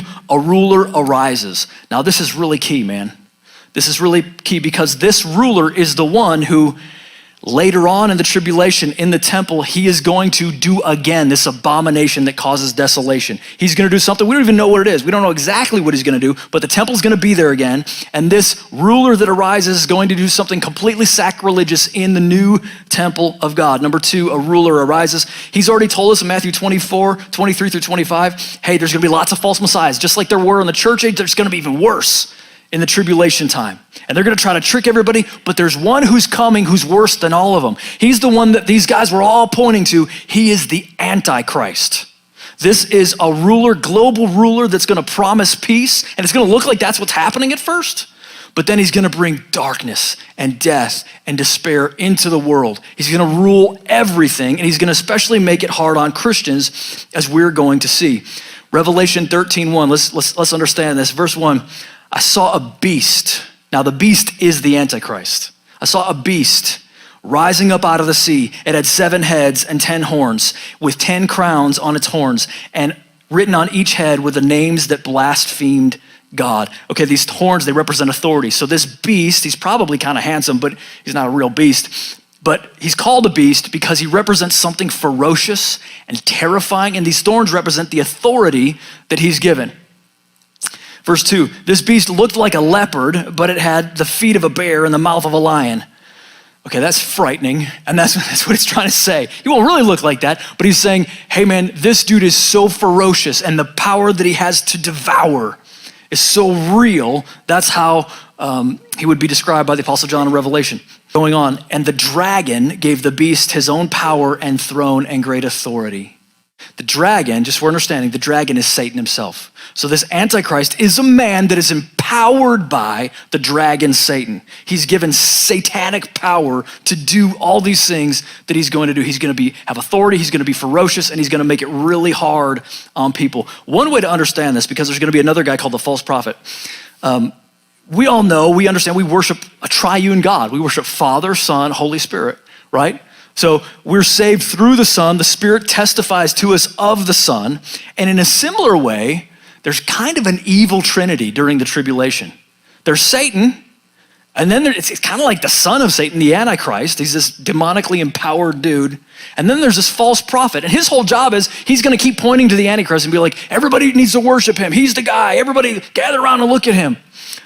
2, a ruler arises. Now this is really key, man. This is really key because this ruler is the one who later on in the tribulation in the temple, he is going to do again this abomination that causes desolation. He's going to do something, we don't even know what it is. We don't know exactly what he's going to do, but the temple's going to be there again. And this ruler that arises is going to do something completely sacrilegious in the new temple of God. Number 2, a ruler arises. He's already told us in Matthew 24, 23 through 25, hey, there's going to be lots of false messiahs. Just like there were in the church age, there's going to be even worse in the tribulation time. And they're gonna try to trick everybody, but there's one who's coming who's worse than all of them. He's the one that these guys were all pointing to. He is the Antichrist. This is a ruler, global ruler that's gonna promise peace, and it's gonna look like that's what's happening at first, but then he's gonna bring darkness and death and despair into the world. He's gonna rule everything, and he's gonna especially make it hard on Christians, as we're going to see. Revelation 13:1, let's understand this. Verse 1, I saw a beast. Now the beast is the Antichrist. I saw a beast rising up out of the sea. It had 7 heads and 10 horns, with 10 crowns on its horns, and written on each head were the names that blasphemed God. Okay, these horns, they represent authority. So this beast, he's probably kind of handsome, but he's not a real beast. But he's called a beast because he represents something ferocious and terrifying, and these thorns represent the authority that he's given. Verse 2, this beast looked like a leopard, but it had the feet of a bear and the mouth of a lion. Okay, that's frightening, and that's what it's trying to say. He won't really look like that, but he's saying, hey man, this dude is so ferocious, and the power that he has to devour is so real. That's how he would be described by the Apostle John in Revelation. Going on, and the dragon gave the beast his own power and throne and great authority. The dragon, just for understanding, the dragon is Satan himself. So this Antichrist is a man that is empowered by the dragon Satan. He's given satanic power to do all these things that he's going to do. He's going to have authority, he's going to be ferocious, and he's going to make it really hard on people. One way to understand this, because there's going to be another guy called the false prophet. We all know, we understand, we worship a triune God. We worship Father, Son, Holy Spirit, right? So we're saved through the Son. The Spirit testifies to us of the Son. And in a similar way, there's kind of an evil trinity during the tribulation. There's Satan, and then it's kind of like the son of Satan, the Antichrist. He's this demonically empowered dude. And then there's this false prophet. And his whole job is he's going to keep pointing to the Antichrist and be like, everybody needs to worship him. He's the guy. Everybody gather around and look at him.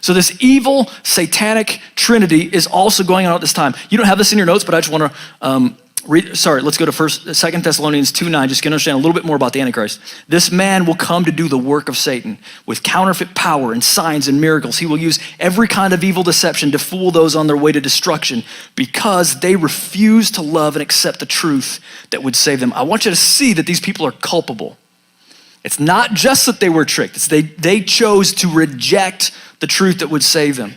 So this evil satanic trinity is also going on at this time. You don't have this in your notes, but I just want to let's go to 2 Thessalonians 2:9, just to understand a little bit more about the Antichrist. This man will come to do the work of Satan with counterfeit power and signs and miracles. He will use every kind of evil deception to fool those on their way to destruction because they refuse to love and accept the truth that would save them. I want you to see that these people are culpable. It's not just that they were tricked. It's they chose to reject the truth that would save them.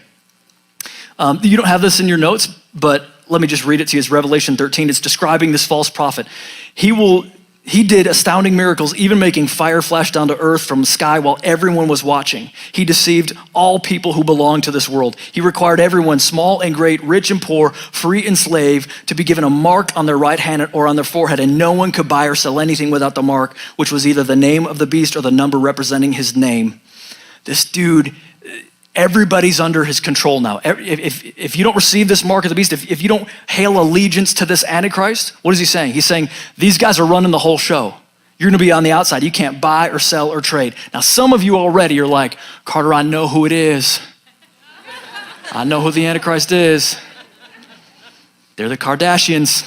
You don't have this in your notes, but let me just read it to you. It's Revelation 13. It's describing this false prophet. He did astounding miracles, even making fire flash down to earth from the sky while everyone was watching. He deceived all people who belong to this world. He required everyone, small and great, rich and poor, free and slave, to be given a mark on their right hand or on their forehead, and no one could buy or sell anything without the mark, which was either the name of the beast or the number representing his name. This dude, everybody's under his control now. If you don't receive this mark of the beast, if you don't hail allegiance to this Antichrist, what is he saying? He's saying, these guys are running the whole show. You're gonna be on the outside. You can't buy or sell or trade. Now, some of you already are like, Carter, I know who it is. I know who the Antichrist is. They're the Kardashians.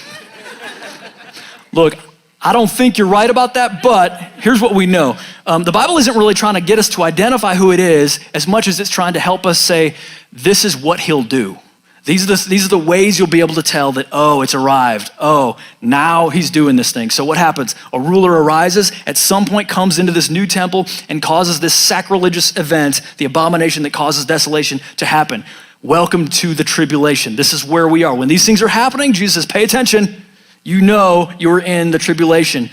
Look, I don't think you're right about that, but here's what we know. The Bible isn't really trying to get us to identify who it is as much as it's trying to help us say, this is what he'll do. These are the ways you'll be able to tell that, oh, it's arrived. Oh, now he's doing this thing. So what happens? A ruler arises, at some point comes into this new temple and causes this sacrilegious event, the abomination that causes desolation, to happen. Welcome to the tribulation. This is where we are. When these things are happening, Jesus says, pay attention. You know you're in the tribulation.